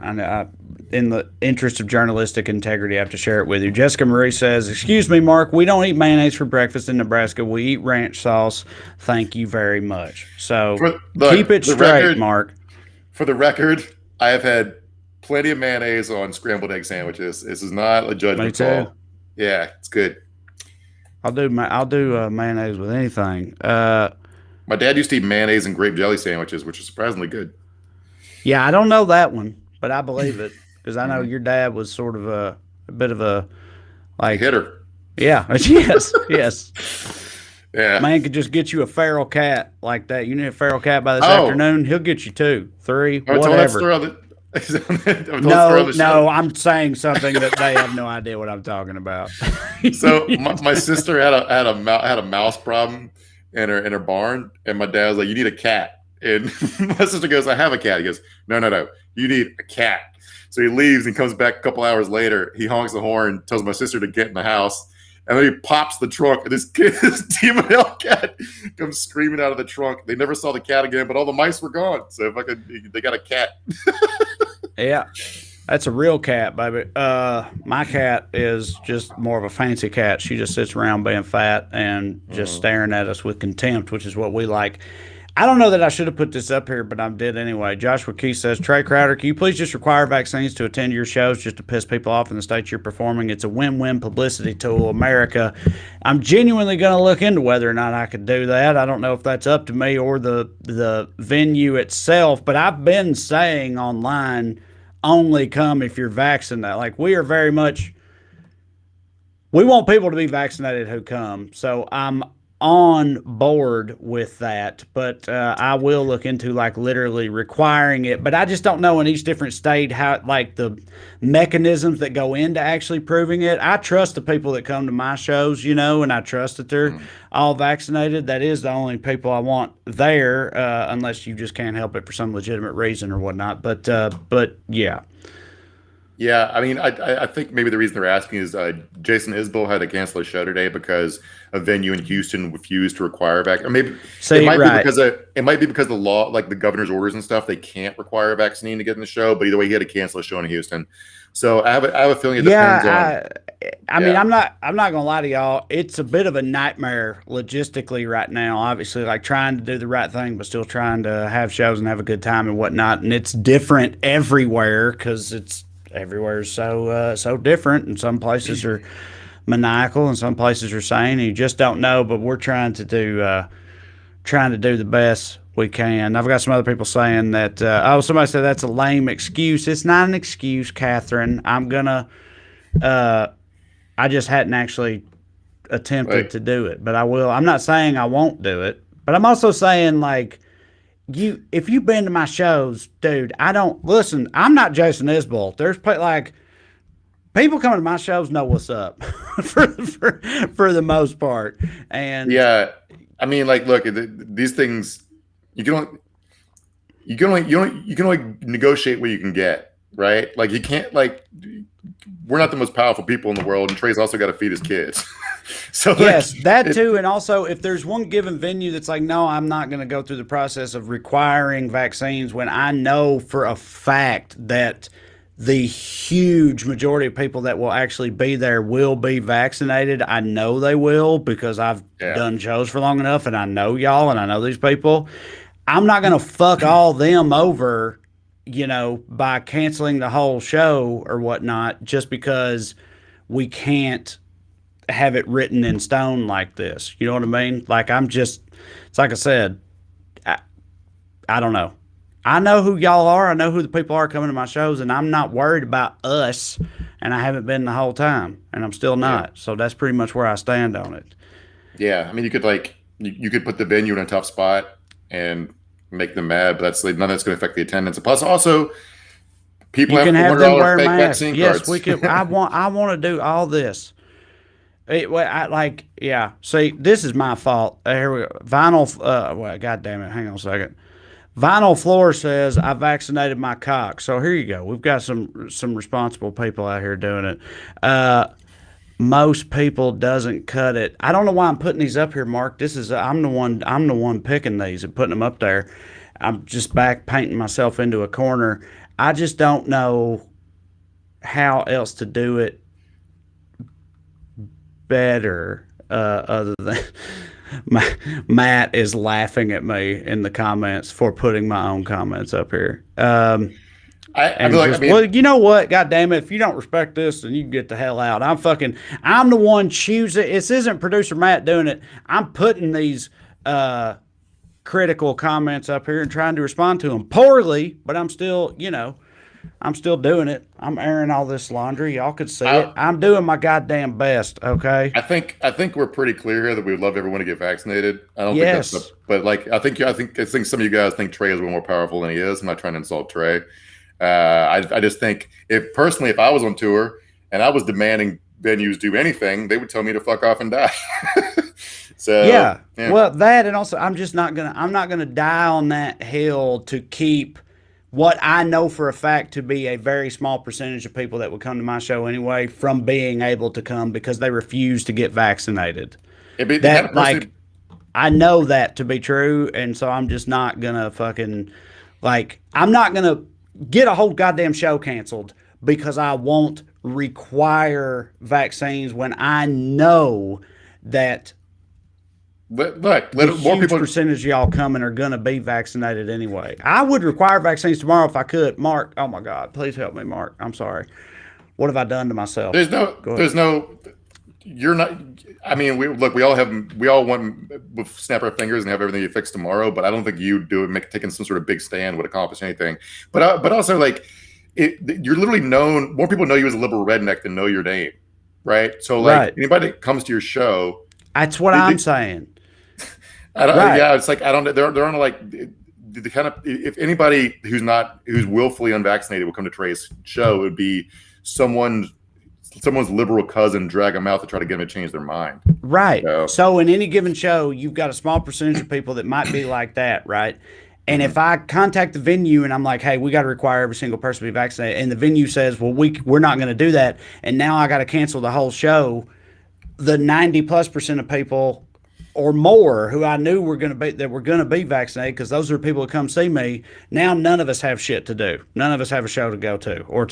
In the interest of journalistic integrity, I have to share it with you. Jessica Marie says, "Excuse me, Mark, we don't eat mayonnaise for breakfast in Nebraska. We eat ranch sauce. Thank you very much." So keep it straight, Mark. For the record, I have had plenty of mayonnaise on scrambled egg sandwiches. This is not a judgment call. Yeah, it's good. I'll do mayonnaise with anything. My dad used to eat mayonnaise and grape jelly sandwiches, which are surprisingly good. Yeah, I don't know that one, but I believe it because I know your dad was sort of a bit of a hitter. Yeah. Yes. Yeah. Man could just get you a feral cat like that. You need a feral cat by this afternoon, he'll get you 2, 3, whatever. No, I'm saying something that they have no idea what I'm talking about. So my sister had a mouse problem in her barn, and my dad was like, "You need a cat." And my sister goes, "I have a cat." He goes, No, you need a cat." So he leaves and comes back a couple hours later. He honks the horn, tells my sister to get in the house, and then he pops the trunk, and this demon hell cat comes screaming out of the trunk. They never saw the cat again, but all the mice were gone. So they got a cat. Yeah, that's a real cat, baby. My cat is just more of a fancy cat. She just sits around being fat and just staring at us with contempt, which is what we like. I don't know that I should have put this up here, but I did anyway. Joshua Key says, "Trey Crowder, can you please just require vaccines to attend your shows just to piss people off in the states you're performing? It's a win-win publicity tool, America." I'm genuinely going to look into whether or not I could do that. I don't know if that's up to me or the venue itself, but I've been saying online, only come if you're vaccinated. Like, we are very much, we want people to be vaccinated who come. So I'm on board with that, but I will look into literally requiring it. But I just don't know in each different state how the mechanisms that go into actually proving it. I trust the people that come to my shows, and I trust that they're all vaccinated. That is the only people I want there, unless you just can't help it for some legitimate reason or whatnot. But yeah. Yeah, I mean, I think maybe the reason they're asking is Jason Isbell had to cancel a show today because a venue in Houston refused to require vaccine. Or maybe it might be because the law, like the governor's orders and stuff, they can't require a vaccine to get in the show. But either way, he had to cancel a show in Houston. So I have a feeling it depends on. I mean, I'm not gonna lie to y'all. It's a bit of a nightmare logistically right now. Obviously, trying to do the right thing, but still trying to have shows and have a good time and whatnot. And it's different everywhere because everywhere's so different, and some places are maniacal and some places are sane, and you just don't know. But we're trying to do the best we can. I've got some other people saying that somebody said that's a lame excuse. It's not an excuse, Catherine. I just hadn't actually attempted to do it, but I will. I'm not saying I won't do it, but I'm also saying if you've been to my shows, dude, I'm not Jason Isbell. There's people coming to my shows know what's up for the most part. And yeah, I mean, look, these things you can only negotiate what you can get, right? You can't we're not the most powerful people in the world, and Trey's also got to feed his kids. So yes, that too. And also, if there's one given venue that's no, I'm not going to go through the process of requiring vaccines when I know for a fact that the huge majority of people that will actually be there will be vaccinated. I know they will because I've done shows for long enough, and I know y'all, and I know these people. I'm not going to fuck all them over, by canceling the whole show or whatnot, just because we can't have it written in stone like this. You know what I mean? It's like I said, I don't know. I know who y'all are. I know who the people are coming to my shows, and I'm not worried about us, and I haven't been the whole time, and I'm still not. Yeah. So that's pretty much where I stand on it. Yeah. I mean, you could you could put the venue in a tough spot and make them mad, but that's like, none of that's going to affect the attendance. Plus, also, people you have can have them wear fake masks. vaccine Yes, cards. we can. I want to do all this. See, this is my fault. Here we go. Vinyl. God damn it. Hang on a second. Vinyl Floor says I vaccinated my cock. So here you go. We've got some responsible people out here doing it. Most people doesn't cut it. I don't know why I'm putting these up here, Mark. I'm the one picking these and putting them up there. I'm just back painting myself into a corner. I just don't know how else to do it better, other than Matt is laughing at me in the comments for putting my own comments up here. Well, you know what? God damn it! If you don't respect this, then you can get the hell out. I'm the one choosing. This isn't producer Matt doing it. I'm putting these critical comments up here and trying to respond to them poorly, but I'm still doing it. I'm airing all this laundry. Y'all could see it. I'm doing my goddamn best. Okay. I think we're pretty clear here that we would love everyone to get vaccinated. I don't think that's but like I think some of you guys think Trey is a little more powerful than he is. I'm not trying to insult Trey. I just think if I was on tour and I was demanding venues do anything, they would tell me to fuck off and die. So yeah. Well, that, and also I'm not gonna die on that hill to keep what I know for a fact to be a very small percentage of people that would come to my show anyway from being able to come because they refuse to get vaccinated. I know that to be true, and so I'm just not gonna I'm not gonna get a whole goddamn show canceled because I won't require vaccines when I know that more people percentage of y'all coming are going to be vaccinated anyway. I would require vaccines tomorrow if I could. Mark, oh my God, please help me, Mark. I'm sorry. What have I done to myself? You're not. I mean, we all want to snap our fingers and have everything fixed tomorrow, but I don't think you taking some sort of big stand would accomplish anything. But also you're literally known. More people know you as a liberal redneck than know your name, right? So anybody that comes to your show, that's what I'm saying. Yeah, it's like I don't. They're on the kind of, if anybody who's willfully unvaccinated will come to Trey's show, it would be someone's liberal cousin drag them out to try to get them to change their mind. Right. So in any given show, you've got a small percentage of people that might be like that, right? And if I contact the venue and I'm like, hey, we got to require every single person to be vaccinated, and the venue says, well, we're not going to do that, and now I got to cancel the whole show, the 90+% of people or more who I knew were going to be vaccinated, because those are people who come see me. Now none of us have shit to do. None of us have a show to go to or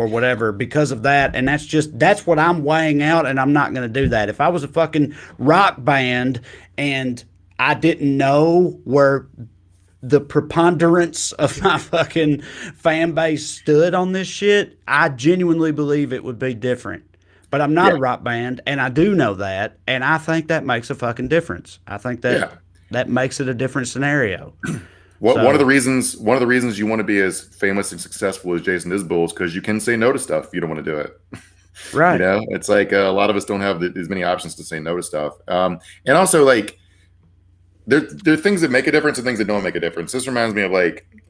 whatever because of that. And that's what I'm weighing out, and I'm not going to do that. If I was a fucking rock band and I didn't know where the preponderance of my fucking fan base stood on this shit, I genuinely believe it would be different. But I'm not a rock band, and I do know that, and I think that makes a fucking difference. I think that makes it a different scenario. One of the reasons you want to be as famous and successful as Jason Isbell is because you can say no to stuff if you don't want to do it. Right. It's like a lot of us don't have as many options to say no to stuff. And also, there are things that make a difference and things that don't make a difference. This reminds me of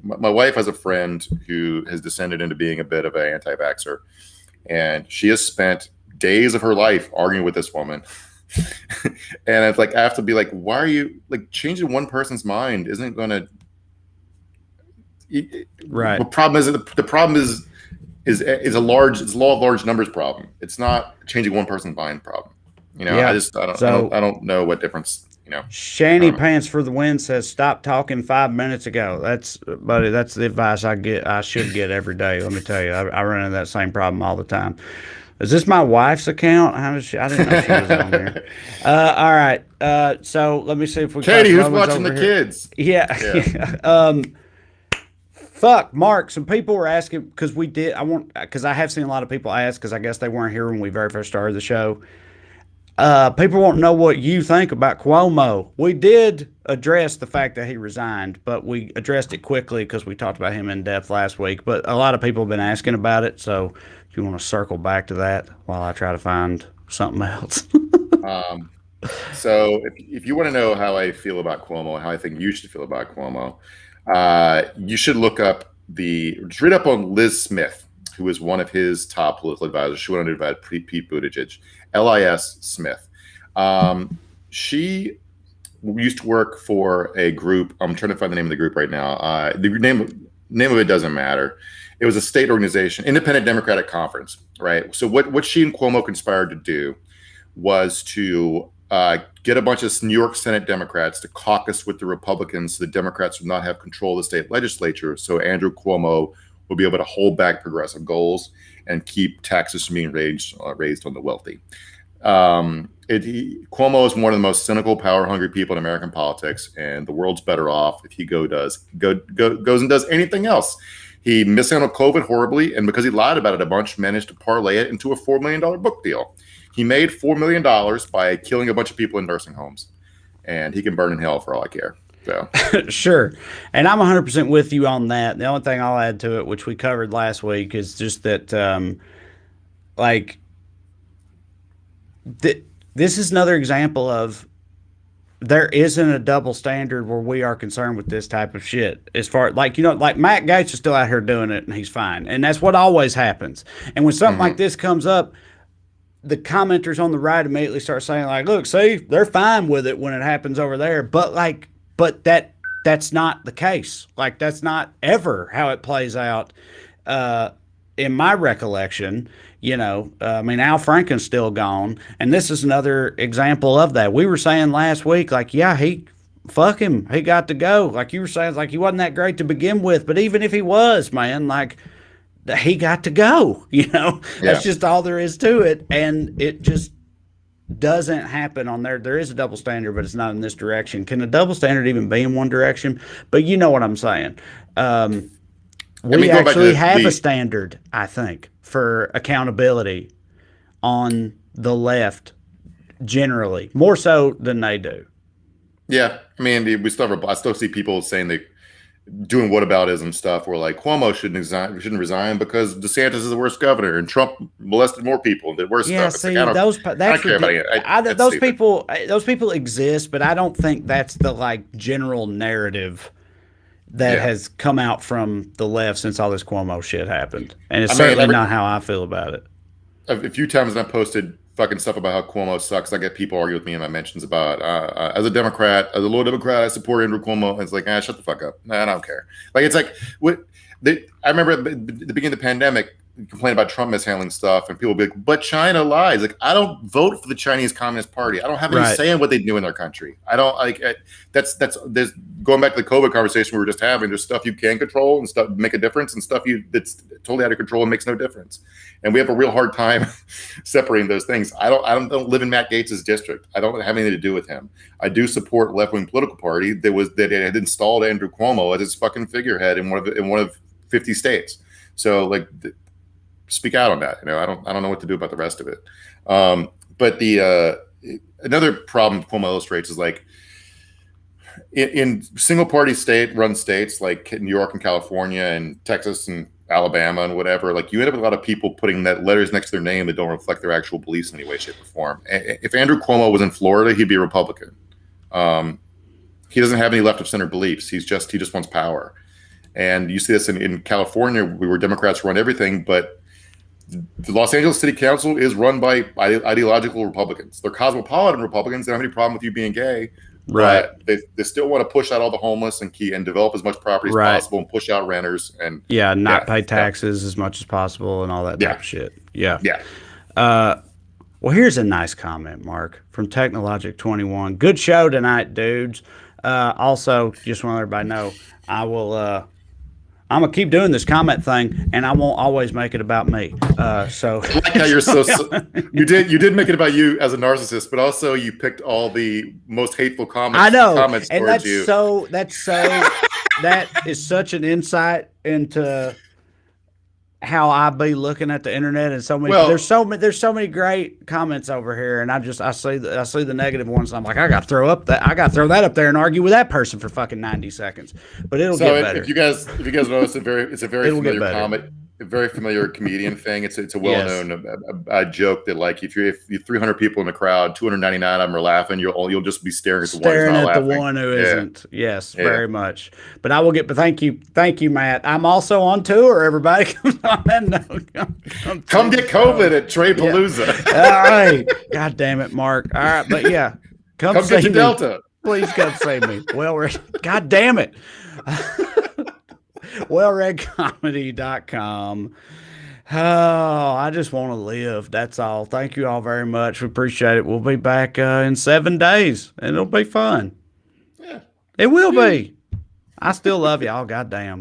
my wife has a friend who has descended into being a bit of an anti-vaxxer, and she has spent days of her life arguing with this woman. And it's like, I have to be like, why are you changing one person's mind isn't going to, right. The problem is a law of large numbers problem. It's not changing one person's mind problem. I don't know what difference, Shanny Pants for the Win says, stop talking 5 minutes ago. That's the advice I should get every day. Let me tell you, I run into that same problem all the time. Is this my wife's account? I didn't know she was on there. All right. So let me see if we. Katie, who's watching the kids? Yeah. Fuck, Mark. Some people were asking because I have seen a lot of people ask because I guess they weren't here when we very first started the show. People want to know what you think about Cuomo. We did address the fact that he resigned, but we addressed it quickly because we talked about him in depth last week. But a lot of people have been asking about it, so if you want to circle back to that while I try to find something else. So if you want to know how I feel about Cuomo and how I think you should feel about Cuomo, you should look up just read up on Liz Smith, who is one of his top political advisors. She went on to advise Pete Buttigieg, Lis Smith. She used to work for a group. I'm trying to find the name of the group right now. The name of it doesn't matter. It was a state organization, Independent Democratic Conference, right? So what she and Cuomo conspired to do was to get a bunch of New York Senate Democrats to caucus with the Republicans so the Democrats would not have control of the state legislature, so Andrew Cuomo would be able to hold back progressive goals and keep taxes from being raised on the wealthy. Cuomo is one of the most cynical, power-hungry people in American politics, and the world's better off if he goes and does anything else. He mishandled COVID horribly, and because he lied about it a bunch, managed to parlay it into a $4 million book deal. He made $4 million by killing a bunch of people in nursing homes, and he can burn in hell for all I care. So sure. And I'm 100% with you on that. The only thing I'll add to it, which we covered last week, is just that, this is another example of there isn't a double standard where we are concerned with this type of shit. As far like Matt Gaetz is still out here doing it and he's fine. And that's what always happens. And when something like this comes up, the commenters on the right immediately start saying like, look, see, they're fine with it when it happens over there. But that's not the case. Like, that's not ever how it plays out. In my recollection, Al Franken's still gone. And this is another example of that. We were saying last week, like, yeah, fuck him. He got to go. Like you were saying, like, he wasn't that great to begin with. But even if he was, man, like, he got to go, That's just all there is to it. And it just doesn't happen on there. There is a double standard, but it's not in this direction. Can a double standard even be in one direction? But you know what I'm saying. We actually have a standard, I think, for accountability on the left generally, more so than they do. Yeah. I mean, I still see people saying they doing whataboutism stuff where like Cuomo shouldn't resign because DeSantis is the worst governor and Trump molested more and did worse stuff. See, I don't care about it. Those people exist, but I don't think that's the general narrative that has come out from the left since all this Cuomo shit happened. And it's certainly not how I feel about it. A few times I posted fucking stuff about how Cuomo sucks. I get people argue with me in my mentions about as a Democrat, as a low Democrat, I support Andrew Cuomo. And it's like, shut the fuck up. I don't care. Like, it's like I remember at the beginning of the pandemic, complain about Trump mishandling stuff, and people be like, but China lies. Like, I don't vote for the Chinese Communist Party. I don't have any say in what they do in their country. I don't like there's going back to the COVID conversation we were just having. There's stuff you can control and stuff make a difference, and stuff that's totally out of control and makes no difference. And we have a real hard time separating those things. I don't live in Matt Gaetz's district. I don't have anything to do with him. I do support a left-wing political party that had installed Andrew Cuomo as its fucking figurehead in one of 50 states. So like, speak out on that. I don't know what to do about the rest of it. But the another problem Cuomo illustrates is like in single party run states like New York and California and Texas and Alabama and whatever, like you end up with a lot of people putting that letters next to their name that don't reflect their actual beliefs in any way, shape, or form. If Andrew Cuomo was in Florida, he'd be a Republican. He doesn't have any left of center beliefs. He just wants power. And you see this in California, where Democrats run everything, but the Los Angeles City Council is run by ideological Republicans. They're cosmopolitan Republicans. They don't have any problem with you being gay. Right. They still want to push out all the homeless and develop as much property as possible and push out renters and pay taxes as much as possible and all that type of shit. Yeah. Yeah. Well, here's a nice comment, Mark, from Technologic21. Good show tonight, dudes. Also, just want to let everybody know, I'm gonna keep doing this comment thing, and I won't always make it about me. So I like how you're so you did make it about you as a narcissist, but also you picked all the most hateful comments. I know, comments and towards you. That is such an insight into how I be looking at the internet, and so many there's so many great comments over here, and I see the negative ones, and I'm like, I got to throw that up there and argue with that person for fucking 90 seconds, but it'll get better. If you guys notice, it's a very familiar comment. a very familiar comedian thing. It's a well-known joke that like if you're 300 people in the crowd, 299 of them are laughing, you'll just be staring at the one who's not laughing. The one who isn't. Yes, very much. But I will get. But thank you, Matt. I'm also on tour. Everybody, come get COVID at Trey Palooza. All right. God damn it, Mark. All right, but yeah, come get to Delta. Please come see me. Well, God damn it. wellreadcomedy.com. Oh, I just want to live. That's all. Thank you all very much. We appreciate it. We'll be back in 7 days, and it'll be fun. Yeah. It will be. I still love y'all. Goddamn.